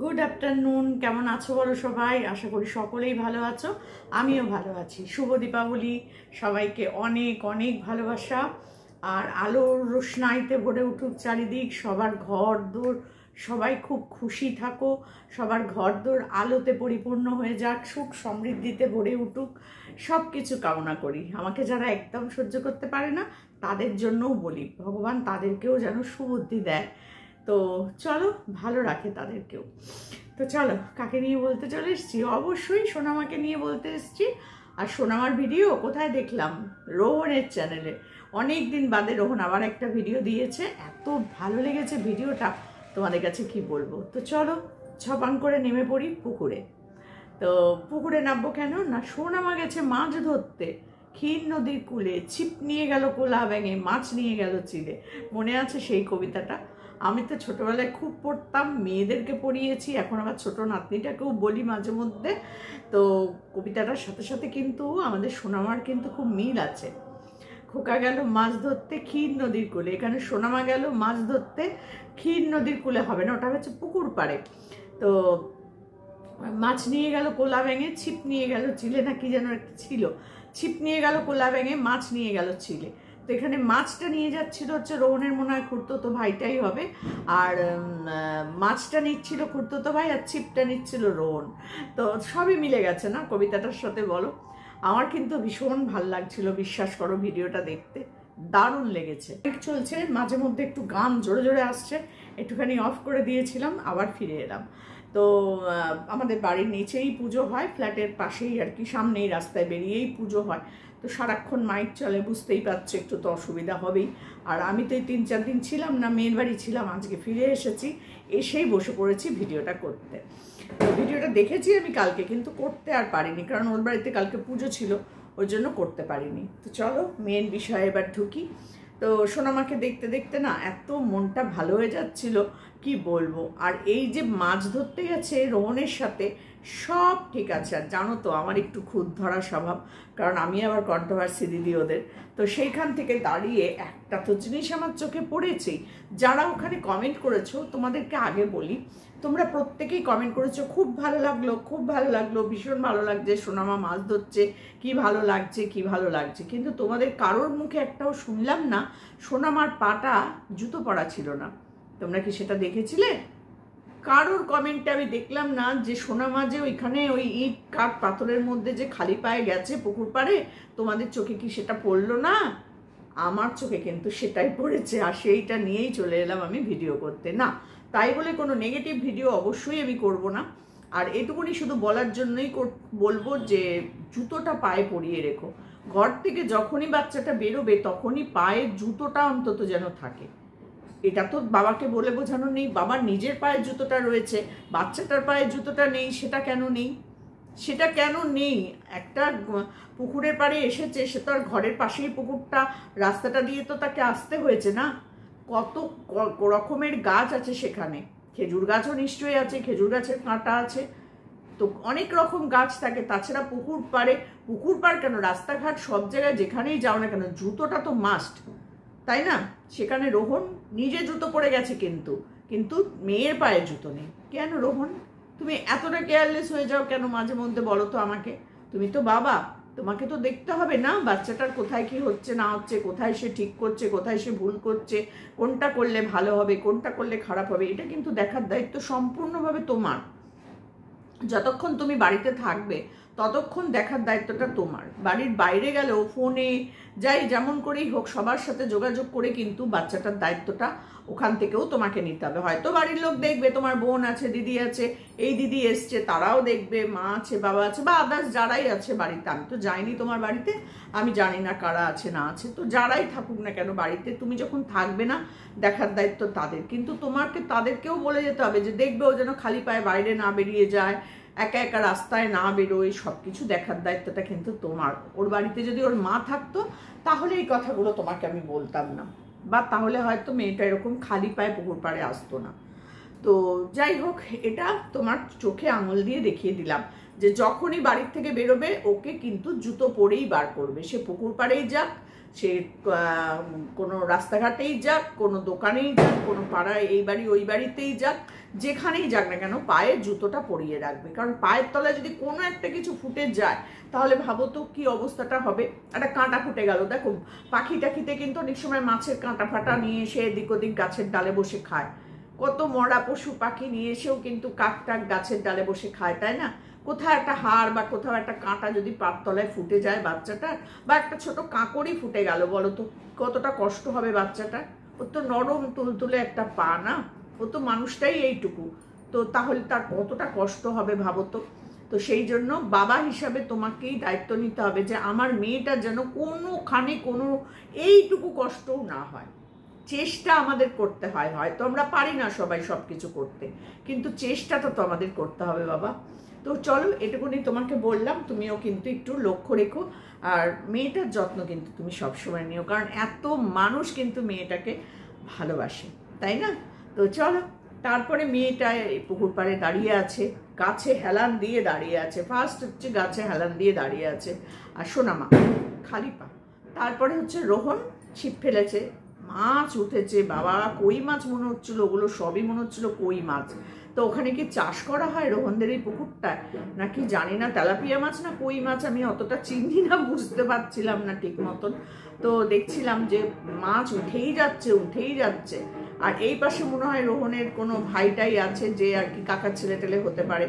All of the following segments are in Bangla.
Good afternoon. কেমন আছো বলো সবাই? আশা করি সকলেই ভালো আছো, আমিও ভালো আছি। শুভ দীপাবলি, সবাইকে অনেক অনেক ভালোবাসা। আর আলোর রোশনাইতে ভরে উঠুক চারিদিক, সবার ঘর দোর, সবাই খুব খুশি থাকো, সবার ঘর দোর আলোতে পরিপূর্ণ হয়ে যাক, সুখ সমৃদ্ধিতে ভরে উঠুক, সব কিছু কামনা করি। আমাকে যারা একদম সহ্য করতে পারে না তাদের জন্যও বলি, ভগবান তাদেরকেও যেন সুবুদ্ধি দেয়, তো চলো ভালো রাখে তাদেরকেও। তো চলো, কাকে নিয়ে বলতে চলে এসছি? অবশ্যই সোনামাকে নিয়ে বলতে এসছি। আর সোনামার ভিডিও কোথায় দেখলাম? রোহনের চ্যানেলে। অনেক দিন বাদে রোহন আবার একটা ভিডিও দিয়েছে, এত ভালো লেগেছে ভিডিওটা, তোমাদের কাছে কি বলবো। তো চলো ছপান করে নেমে পড়ি পুকুরে। তো পুকুরে নামবো কেন না, সোনামা গেছে মাছ ধরতে ক্ষীর নদীর কূলে। ছিপ নিয়ে গেল কোলা ব্যাঙে, মাছ নিয়ে গেল চিলে। মনে আছে সেই কবিতাটা? আমি তো ছোটবেলায় খুব পড়তাম, মেয়েদেরকে পড়িয়েছি, এখন আবার ছোট নাতনিটাকেও বলি মাঝে মধ্যে। তো কবিতাটার সাথে সাথে কিন্তু আমাদের সোনামার কিন্তু খুব মিল আছে। খোকা গেল মাছ ধরতে ক্ষীর নদীর কূলে, এখানে সোনামা গেল মাছ ধরতে ক্ষীর নদীর কূলে হবে না, ওটা হচ্ছে পুকুর পাড়ে। তো মাছ নিয়ে গেল কোলা ব্যাঙে, ছিপ নিয়ে গেল চিলে, না কি যেন একটা ছিল। ছিপ নিয়ে গেল কোলা ব্যাঙে, মাছ নিয়ে গেল চিলে। তো এখানে মাছটা নিয়ে যাচ্ছিল হচ্ছে রোহনের মনে হয় খুড়তুতো ভাইটাই হবে, আর মাছটা নিচ্ছিল খুড়তুতো ভাই, আর ছিপটা নিচ্ছিল রোহন। তো সবই মিলে গেছে না কবিতাটার সাথে, বলো? আমার কিন্তু ভীষণ ভাল লাগছিল, বিশ্বাস করো ভিডিওটা দেখতে দারুণ লেগেছে। চলছে, মাঝে মধ্যে একটু গান জোরে জোরে আসছে, একটুখানি অফ করে দিয়েছিলাম, আবার ফিরে এলাম। তো আমাদের বাড়ির নিচেই পুজো হয়, ফ্ল্যাটের পাশেই আর কি, সামনেই রাস্তায় বেরিয়েই পুজো হয়। তো সারাক্ষণ মাইক চলে, বুঝতেই পারছো, একটু তো অসুবিধা হবেই। আর আমি তো এই 3-4 দিন ছিলাম না, মেয়ের বাড়ি ছিলাম, আজকে ফিরে এসেছি, এসেই বসে পড়েছি ভিডিওটা করতে। তো ভিডিওটা দেখেছি আমি কালকে, কিন্তু করতে আর পারিনি, কারণ ওর বাড়িতে কালকে পুজো ছিল, ওই জন্য করতে পারিনি। তো চলো মেন বিষয়ে এবার ঢুকি। তো সোনামাকে দেখতে দেখতে না এত মনটা ভালো হয়ে যাচ্ছিল, কি বলবো। আর এই যে মাছ ধরতে গেছে রোহনের সাথে, সব ঠিক আছে। আর জানো তো আমার একটু খুদ ধরা স্বভাব, কারণ আমি আবার কন্ট্রোভার্সি দিদি ওদের। তো সেইখান থেকে দাঁড়িয়ে একটা তো জিনিস আমার চোখে পড়েছেই। যারা ওখানে কমেন্ট করেছো, তোমাদেরকে আগে বলি, তোমরা প্রত্যেকেই কমেন্ট করেছো খুব ভালো লাগলো, খুব ভালো লাগলো, ভীষণ ভালো লাগছে, সোনামা মাছ ধরছে, কি ভালো লাগছে, কি ভালো লাগছে। কিন্তু তোমাদের কারোর মুখে একটাও শুনলাম না সোনামার পাটা জুতো পরা ছিল না। তোমরা কি সেটা দেখেছিলে? কারোর কমেন্টে আমি দেখলাম না যে সোনামা যে ওইখানে ওই ইট কাঠ পাথরের মধ্যে যে খালি পায়ে গেছে পুকুর পাড়ে, তোমাদের চোখে কি সেটা পড়লো না? আমার চোখে কিন্তু সেটাই পড়েছে, আর সেইটা নিয়েই চলে এলাম আমি ভিডিও করতে। না তাই বলে কোনো নেগেটিভ ভিডিও অবশ্যই আমি করব না। আর এটুকুনি শুধু বলার জন্যই বলবো যে জুতোটা পায়ে পরিয়ে রেখো। ঘর থেকে যখনই বাচ্চাটা বেরোবে তখনই পায়ের জুতোটা অন্তত যেন থাকে। এটা তো বাবাকে বলে বোঝানো নেই, বাবার নিজের পায়ের জুতোটা রয়েছে, বাচ্চাটার পায়ের জুতোটা নেই, সেটা কেন নেই? সেটা কেন নেই? একটা পুকুরের পাড়ে এসেছে, সে তো আর ঘরের পাশেই পুকুরটা, রাস্তাটা দিয়ে তো তাকে আসতে হয়েছে না। কত রকমের গাছ আছে সেখানে, খেজুর গাছও নিশ্চয়ই আছে, খেজুর গাছের কাঁটা আছে, তো অনেক রকম গাছ থাকে। তাছাড়া পুকুর পাড় কেন, রাস্তাঘাট সব জায়গায় যেখানেই যাও না কেন জুতোটা তো মাস্ট, তাই না? সেখানে রোহন নিজে জুতো পরে গেছে, কিন্তু মেয়ের পায়ে জুতো নেই। কেন রোহন তুমি এতটা কেয়ারলেস হয়ে যাও কেন মাঝে মধ্যে, বলো তো আমাকে? তুমি তো বাবা, তোমাকে তো দেখতে হবে না বাচ্চাটার কোথায় কি হচ্ছে না হচ্ছে, কোথায় সে ঠিক করছে, কোথায় সে ভুল করছে, কোনটা করলে ভালো হবে, কোনটা করলে খারাপ হবে, এটা কিন্তু দেখার দায়িত্ব সম্পূর্ণভাবে তোমার। যতক্ষণ তুমি বাড়িতে থাকবে ততক্ষণ দেখার দায়িত্বটা তোমার। বাড়ির বাইরে গেলেও ফোনে যাই যেমন করেই হোক সবার সাথে যোগাযোগ করে কিন্তু বাচ্চাটার দায়িত্বটা ওখান থেকেও তোমাকে নিতে হবে। হয়তো বাড়ির লোক দেখবে, তোমার বোন আছে, দিদি আছে, এই দিদি এসছে তারাও দেখবে, মা আছে, বাবা আছে, বা আদার্স যারাই আছে বাড়িতে। আমি তো যাইনি তোমার বাড়িতে, আমি জানি না কারা আছে না আছে, তো যারাই থাকুক না কেন বাড়িতে, তুমি যখন থাকবে না দেখার দায়িত্ব তাদের। কিন্তু তোমাকে তাদেরকেও বলে যেতে হবে যে দেখবে ও যেন খালি পায়ে বাইরে না বেরিয়ে যায়, একা একা রাস্তায় না বেরোয়, সব কিছু দেখার দায়িত্বটা কিন্তু তোমার। ওর বাড়িতে যদি ওর মা থাকতো তাহলে এই কথাগুলো তোমাকে আমি বলতাম না, বা তাহলে হয়তো মেয়েটা এরকম খালি পায়ে পুকুর পাড়ে আসতো না। তো যাই হোক, এটা তোমার চোখে আঙুল দিয়ে দেখিয়ে দিলাম যে যখনই বাড়ির থেকে বেরোবে ওকে কিন্তু জুতো পরেই বার করবে, সে পুকুর পাড়েই যাক, সে কোনো রাস্তাঘাটেই যাক, কোনো দোকানেই যাক, কোনো পাড়ায় এই বাড়ি ওই বাড়িতেই যাক, যেখানেই যাক না কেন পায়ের জুতোটা পরিয়ে রাখবে। কারণ পায়ের তলায় যদি কোনো একটা কিছু ফুটে যায় তাহলে ভাবো তো কি অবস্থাটা হবে। একটা কাঁটা ফুটে গেল, দেখো পাখি টাখিতে কিন্তু অনেক সময় মাছের কাঁটা ফাটা নিয়ে এসে এদিক ওদিক গাছের ডালে বসে খায়, কত মরা পশু পাখি নিয়ে এসেও কিন্তু কাক টাক গাছের ডালে বসে খায়, তাই না? কোথাও একটা হাড় বা কোথাও একটা কাঁটা যদি পাততলায় ফুটে যায় বাচ্চাটার, বা একটা ছোট কাঁকড়ই ফুটে গেল, বলো তো কতটা কষ্ট হবে বাচ্চাটার। ওর তো নরম তুলতুলে একটা পা না, ও তো মানুষটাই এইটুকু, তো তাহলে তার কতটা কষ্ট হবে ভাবো তো। তো সেই জন্য বাবা হিসাবে তোমাকেই দায়িত্ব নিতে হবে যে আমার মেয়েটার যেন কোনোখানে কোনো এইটুকু কষ্টও না হয়। চেষ্টা আমাদের করতে হয়, হয়তো আমরা পারি না সবাই সব কিছু করতে, কিন্তু চেষ্টাটা তো আমাদের করতে হবে বাবা। তো চলো, এটুকুনি তোমাকে বললাম, তুমিও কিন্তু একটু লক্ষ্য রেখো, আর মেয়েটার যত্ন কিন্তু তুমি সবসময় নিও, কারণ এত মানুষ কিন্তু মেয়েটাকে ভালোবাসে, তাই না? তো চলো, তারপরে মেয়েটা পুকুর পাড়ে দাঁড়িয়ে আছে, গাছে হেলান দিয়ে দাঁড়িয়ে আছে, ফার্স্ট হচ্ছে গাছে হেলান দিয়ে দাঁড়িয়ে আছে, আর সোনামা খালি পা, তারপরে হচ্ছে রোহন ছিপ ফেলেছে, মাছ উঠেছে বাবা, কই মাছ মনে হচ্ছিল, ওগুলো সবই মনে হচ্ছিল কই মাছ। তো ওখানে কি চাষ করা হয় রোহনদের এই পুকুরটায় নাকি জানি না, তেলাপিয়া মাছ না কই মাছ আমি অতটা চিনি না, বুঝতে পারছিলাম না ঠিক মতন। তো দেখছিলাম যে মাছ উঠেই যাচ্ছে। আর এই পাশে মনে হয় রোহনের কোনো ভাইটাই আছে যে আর কি কাকার ছেলে টেলে হতে পারে,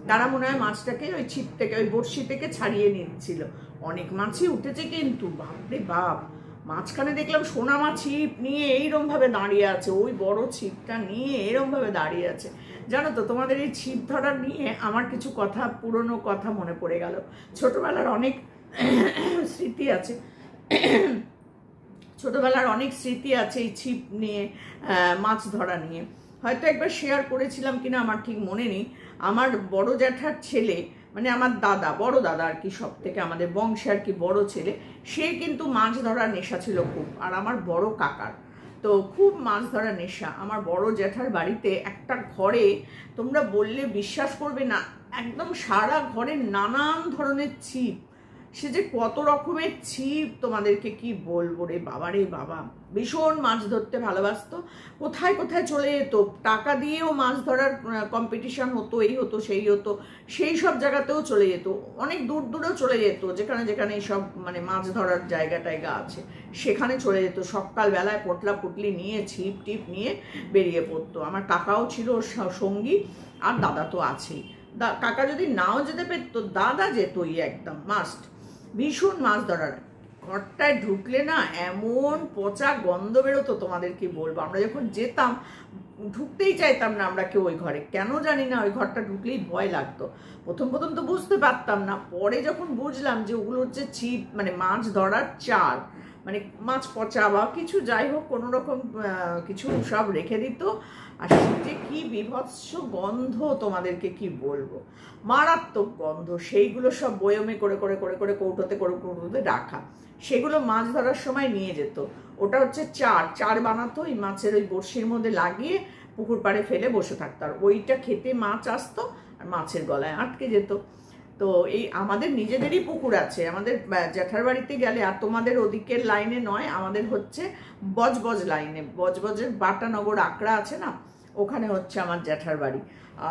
তারা মনে হয় মাছটাকে ওই ছিপ থেকে ওই বড়শি থেকে ছাড়িয়ে নিচ্ছিল। অনেক মাছই উঠেছে কিন্তু, বাপরে বাপ। মাঝখানে দেখলাম সোনামা ছিপ নিয়ে এইরকম ভাবে দাঁড়িয়ে আছে, ওই বড় ছিপটা নিয়ে এরকম ভাবে দাঁড়িয়ে আছে। জানো তো, তোমাদের এই ছিপ ধরার নিয়ে আমার কিছু কথা, পুরনো কথা মনে পড়ে গেল। ছোটবেলার অনেক স্মৃতি আছে, এই ছিপ নিয়ে, মাছ ধরা নিয়ে। হয়তো একবার শেয়ার করেছিলাম কিনা আমার ঠিক মনে নেই। আমার বড় জ্যাঠার ছেলে, মানে আমার দাদা, বড় দাদা আর কি, সব থেকে আমাদের বংশে আর কি বড় ছেলে, সে কিন্তু মাছ ধরার নেশা ছিল খুব। আর আমার বড় কাকার তো খুব মাছ ধরার নেশা। আমার বড় জ্যাঠার বাড়িতে একটা ঘরে, তোমরা বললে বিশ্বাস করবে না, একদম সারা ঘরে নানান ধরনের ছিপ। সে যে কত রকমের ছিপ তোমাদেরকে কি বলবো রে বাবা রে বাবা। ভীষণ মাছ ধরতে ভালোবাসতো, কোথায় কোথায় চলে যেত, টাকা দিয়েও মাছ ধরার কম্পিটিশন হতো, এই হতো সেই হতো, সেই সব জায়গাতেও চলে যেত, অনেক দূর দূরেও চলে যেত, যেখানে যেখানে এইসব মানে মাছ ধরার জায়গা টায়গা আছে সেখানে চলে যেত। সকালবেলায় পটলা পুটলি নিয়ে ছিপ টিপ নিয়ে বেরিয়ে পড়তো। আমার কাকাও ছিল সঙ্গী, আর দাদা তো আছেই। কাকা যদি নাও যেতে পেতো, দাদা যেতই একদম মাস্ট। ভীষণ মাছ ধরার। ঘরটায় ঢুকলে না এমন পচা গন্ধ বেরোতো, তোমাদের কি বলবো। আমরা যখন যেতাম ঢুকতেই চাইতাম না আমরা কেউ ওই ঘরে, কেন জানি না, ওই ঘরটা ঢুকলেই ভয় লাগতো। প্রথম তো বুঝতে পারতাম না, পরে যখন বুঝলাম যে ওগুলো হচ্ছে ছিপ, মানে মাছ ধরার চার, মানে মাছ পচা বা কিছু যাই হোক কোনো রকম কিছু সব রেখে দিত। আর যে কি বিভৎস গন্ধ তোমাদেরকে কি বলবো, মারাত্মক গন্ধ। সেইগুলো সব বয়মে করে করে করে করে কৌটোতে রাখা, সেগুলো মাছ ধরার সময় নিয়ে যেত। ওটা হচ্ছে চার বানাতো, এই মাছের ওই বড়শির মধ্যে লাগিয়ে পুকুর পাড়ে ফেলে বসে থাকতো, আর ওইটা খেতে মাছ আসতো আর মাছের গলায় আটকে যেত। তো এই আমাদের নিজেদেরই পুকুর আছে আমাদের জ্যাঠার বাড়িতে গেলে, আর তোমাদের ওদিকের লাইনে নয়, আমাদের হচ্ছে বজবজ লাইনে, বজবজের বাটানগর আকড়া আছে না, ওখানে হচ্ছে আমার জ্যাঠার বাড়ি।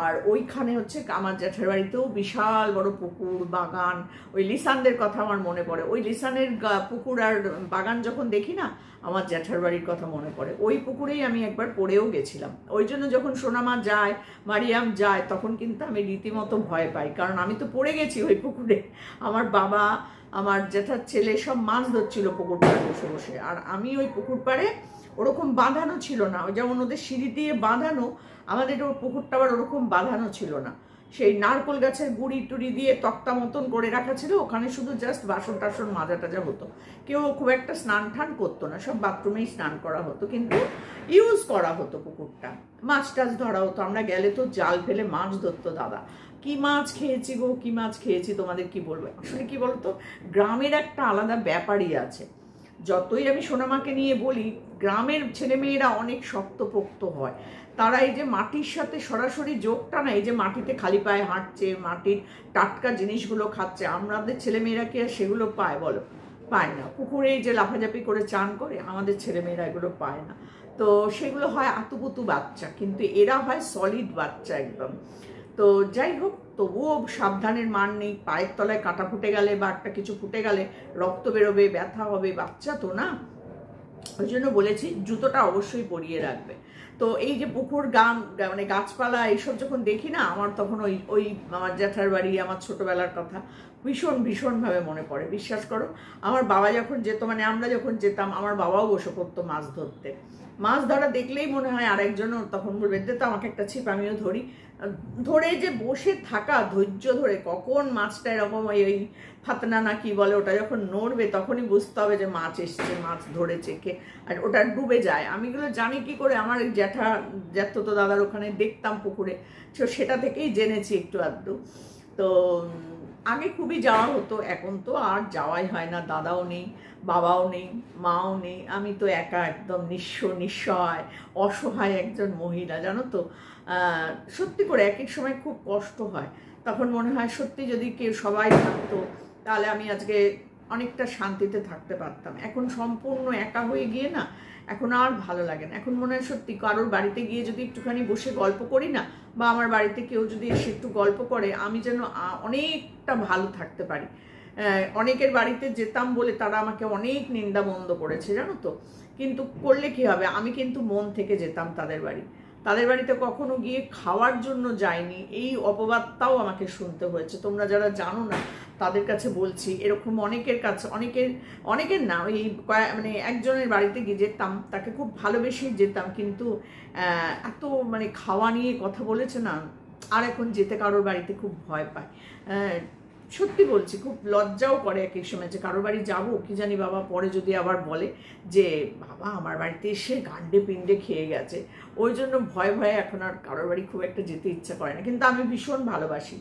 আর ওইখানে হচ্ছে আমার জ্যাঠার বাড়িতেও বিশাল বড় পুকুর বাগান। ওই লিসানদের কথা আমার মনে পড়ে, ওই লিসানের পুকুর আর বাগান যখন দেখি না আমার জ্যাঠার বাড়ির কথা মনে পড়ে। ওই পুকুরেই আমি একবার পড়েও গেছিলাম। ওই জন্য যখন সোনামা যায়, মারিয়াম যায়, তখন কিন্তু আমি রীতিমতো ভয় পাই, কারণ আমি তো পড়ে গেছি ওই পুকুরে। আমার বাবা, আমার জ্যাঠার ছেলে সব মাছ ধরছিল পুকুর পাড়ে বসে বসে, আর আমি ওই পুকুর পাড়ে, ওরকম বাঁধানো ছিল না, যেমন ওদের সিঁড়ি দিয়ে বাঁধানো, আমাদের ওর পুকুরটা আবার ওরকম বাঁধানো ছিল না। সেই নারকোল গাছের গুড়ি টুড়ি দিয়ে তক্তা মতন করে রাখা ছিল, ওখানে শুধু জাস্ট বাসন টাসন মাজা টাজা হতো। কেউ খুব একটা স্নান টান করতো না, সব বাথরুমেই স্নান করা হতো, কিন্তু ইউজ করা হতো পুকুরটা। মাছ টাছ ধরা হতো, আমরা গেলে তো জাল ফেলে মাছ ধরতো দাদা। কি মাছ খেয়েছি গো, কি মাছ খেয়েছি তোমাদের কি বলবো। আসলে কি বলতো, গ্রামের একটা আলাদা ব্যাপারই আছে। যতই আমি সোনামাকে নিয়ে বলি, গ্রামের ছেলেমেয়েরা অনেক শক্তপোক্ত হয়। তারা এই যে মাটির সাথে সরাসরি যোগটা না, এই যে মাটিতে খালি পায়ে হাঁটছে, মাটির টাটকা জিনিসগুলো খাচ্ছে, আমাদের ছেলেমেয়েরা কি আর সেগুলো পায় বলো? পায় না। পুকুরে যে লাফাঝাপি করে চান করে আমাদের ছেলেমেয়েরা এগুলো পায় না। তো সেগুলো হয় আতুপুতু বাচ্চা, কিন্তু এরা হয় সলিড বাচ্চা একদম। তো যাই হোক, তবুও সাবধানের মান নেই। পায়ের তলায় কাঁটা ফুটে গেলে বা একটা কিছু ফুটে গেলে রক্ত বেরোবে, ব্যথা হবে, বাচ্চা তো না, ওই জন্য বলেছি জুতোটা অবশ্যই পরিয়ে রাখবে। তো এই যে পুকুর মানে গাছপালা এইসব যখন দেখি না, আমার তখন ওই ওই আমার জ্যাঠার বাড়ি, আমার ছোটবেলার কথা ভীষণভাবে মনে পড়ে। বিশ্বাস করো, আমার বাবা যখন যেত, মানে আমরা যখন যেতাম, আমার বাবাও বসে পড়তো মাছ ধরতে। মাছ ধরা দেখলেই মনে হয় আরেকজনও তখন বলবে দে তো আমাকে একটা ছিপ, আমিও ধরি। ধরে যে বসে থাকা, ধৈর্য ধরে কখন মাছটা এরকম ওই ফাতনা না কি বলে ওটা যখন নড়বে, তখনই বুঝতে হবে যে মাছ এসছে, মাছ ধরেছে কে, আর ওটা ডুবে যায়। আমি এগুলো জানি কি করে, আমার জ্যাঠতো দাদার ওখানে দেখতাম পুকুরে, সেটা থেকেই জেনেছি একটু আধটু। তো আগে খুবই যাওয়া হতো, এখন তো আর যাওয়াই হয় না। দাদাও নেই, বাবাও নেই, মাও নেই, আমি তো একা, একদম নিঃসহায় অসহায় একজন মহিলা, জানো তো। সত্যি করে এক এক সময় খুব কষ্ট হয়। তখন মনে হয় সত্যি যদি কেউ সবাই থাকতো তাহলে আমি আজকে অনেকটা শান্তিতে থাকতে পারতাম। এখন সম্পূর্ণ একা হয়ে গিয়ে না, এখন আর ভালো লাগে না। এখন মনে হয় সত্যি কারোর বাড়িতে গিয়ে যদি একটুখানি বসে গল্প করি না, বা আমার বাড়িতে কেউ যদি এসে একটু গল্প করে, আমি যেন অনেকটা ভালো থাকতে পারি। অনেকের বাড়িতে যেতাম বলে তারা আমাকে অনেক নিন্দা মন্দ করেছে, জানো তো। কিন্তু করলে কি হবে, আমি কিন্তু মন থেকে যেতাম তাদের বাড়িতে কখনো গিয়ে খাওয়ার জন্য যাইনি। এই অপবাদটাও আমাকে শুনতে হয়েছে। তোমরা যারা জানো না তাদের কাছে বলছি, এরকম অনেকের কাছে, অনেকের না, ওই মানে একজনের বাড়িতে গিয়ে যেতাম, তাকে খুব ভালোবেসে যেতাম, কিন্তু এত মানে খাওয়া নিয়ে কথা বলেছে না, আর এখন যেতে কারোর বাড়িতে খুব ভয় পায়। সত্যি বলছি, খুব লজ্জাও করে এক এক সময় যে কারোর বাড়ি যাবো, কি জানি বাবা পরে যদি আবার বলে যে বাবা আমার বাড়িতে এসে গান্ডে পিণ্ডে খেয়ে গেছে, ওই জন্য ভয়ে এখন আর কারোর বাড়ি খুব একটা যেতে ইচ্ছা করে না। কিন্তু আমি ভীষণ ভালোবাসি,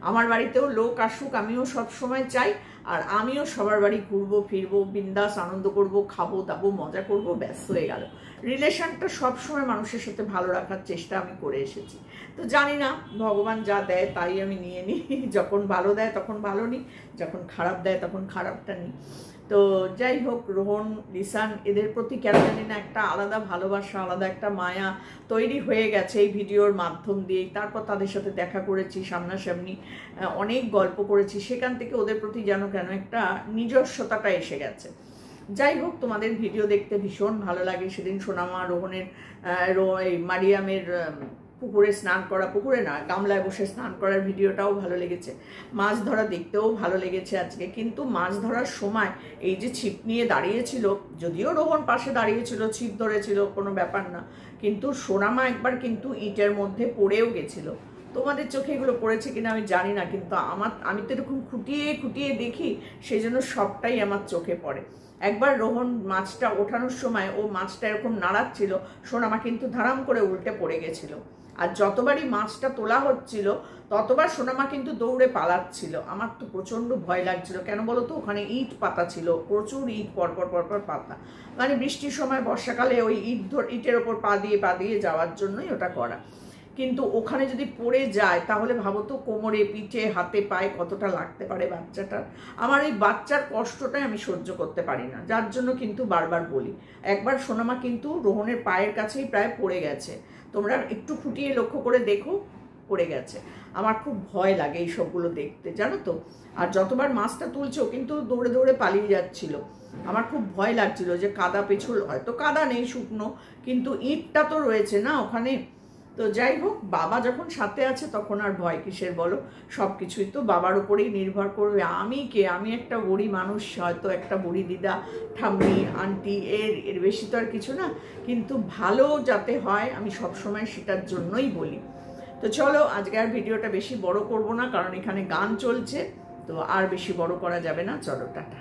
আমার বাড়িতেও লোক আসুক, আমিও সব সময় চাই। আর আমিও সবার বাড়ি ঘুরবো ফিরবো, বিন্দাস আনন্দ করব, খাবো দাবো, মজা করব, ব্যস্ত হয়ে গেল। রিলেশনটা সবসময় মানুষের সাথে ভালো রাখার চেষ্টা আমি করে এসেছি। তো জানি না, ভগবান যা দেয় তাই আমি নিয়ে নিই। যখন ভালো দেয় তখন ভালো নিই, যখন খারাপ দেয় তখন খারাপটা নিই। তো যাই হোক, রোহন, রিসান, এদের প্রতি কেন জানি না একটা আলাদা ভালোবাসা, আলাদা একটা মায়া তৈরি হয়ে গেছে এই ভিডিওর মাধ্যম দিয়েই। তারপর তাদের সাথে দেখা করেছি সামনাসামনি, অনেক গল্প করেছি, সেখান থেকে ওদের প্রতি যেন কেন একটা নিজস্বতাটা এসে গেছে। যাই হোক, তোমাদের ভিডিও দেখতে ভীষণ ভালো লাগে। সেদিন সোনামা রোহনের মারিয়ামের পুকুরে স্নান করা, পুকুরে না গামলায় বসে স্নান করার ভিডিওটাও ভালো লেগেছে। মাছ ধরা দেখতেও ভালো লেগেছে আজকে। কিন্তু মাছ ধরার সময় এই যে ছিপ নিয়ে দাঁড়িয়েছিল, যদিও রোহন পাশে দাঁড়িয়েছিল, ছিপ ধরেছিল, কোনো ব্যাপার না, কিন্তু সোনামা একবার কিন্তু ইটের মধ্যে পড়েও গেছিল। তোমাদের চোখে এগুলো পড়েছে কিনা আমি জানি না, কিন্তু আমি তো এরকম খুঁটিয়ে দেখি, সেই জন্য সবটাই আমার চোখে পড়ে। একবার রোহন মাছটা ওঠানোর সময় ও মাছটা এরকম নাড়াচ্ছিল, সোনামা কিন্তু ধারাম করে উল্টে পড়ে গেছিল। আর যতবারই মাছটা তোলা হচ্ছিল ততবার সোনামা কিন্তু দৌড়ে পালাচ্ছিল। আমার তো প্রচণ্ড ভয় লাগছিল। কেন বলো তো, ওখানে ইট পাতা ছিল, প্রচুর ইট পরপর পাতা, মানে বৃষ্টির সময় বর্ষাকালে ওই ইটের ওপর পা দিয়ে যাওয়ার জন্যই ওটা করা। কিন্তু ওখানে যদি পড়ে যায় তাহলে ভাবো তো কোমরে, পিঠে, হাতে, পায়ে কতটা লাগতে পারে বাচ্চাটার। আমার এই বাচ্চার কষ্টটাই আমি সহ্য করতে পারি না, যার জন্য কিন্তু বারবার বলি। একবার সোনামা কিন্তু রোহনের পায়ের কাছেই প্রায় পড়ে গেছে, তোমরা একটু খুঁটিয়ে লক্ষ্য করে দেখো, পড়ে গেছে। আমার খুব ভয় লাগে এই সবগুলো দেখতে, জানো তো। আর যতবার মাছটা তুলছে ও কিন্তু দৌড়ে পালিয়ে যাচ্ছিল। আমার খুব ভয় লাগছিল যে কাদা পেছল, হয়তো কাদা নেই, শুকনো, কিন্তু ইটটা তো রয়েছে না ওখানে। তো যাই হোক, বাবা যখন সাথে আছে তখন আর ভয় কিসের বলো, সব কিছুই তো বাবার উপরেই নির্ভর করবে। আমি একটা বুড়ি মানুষ, হয়তো একটা বুড়ি দিদা, ঠাম্মি, আন্টি, এর বেশি তো আর কিছু না। কিন্তু ভালো যাতে হয় আমি সবসময় সেটার জন্যই বলি। তো চলো, আজকে আর ভিডিওটা বেশি বড় করব না, কারণ এখানে গান চলছে, তো আর বেশি বড় করা যাবে না। চলো, টাটা।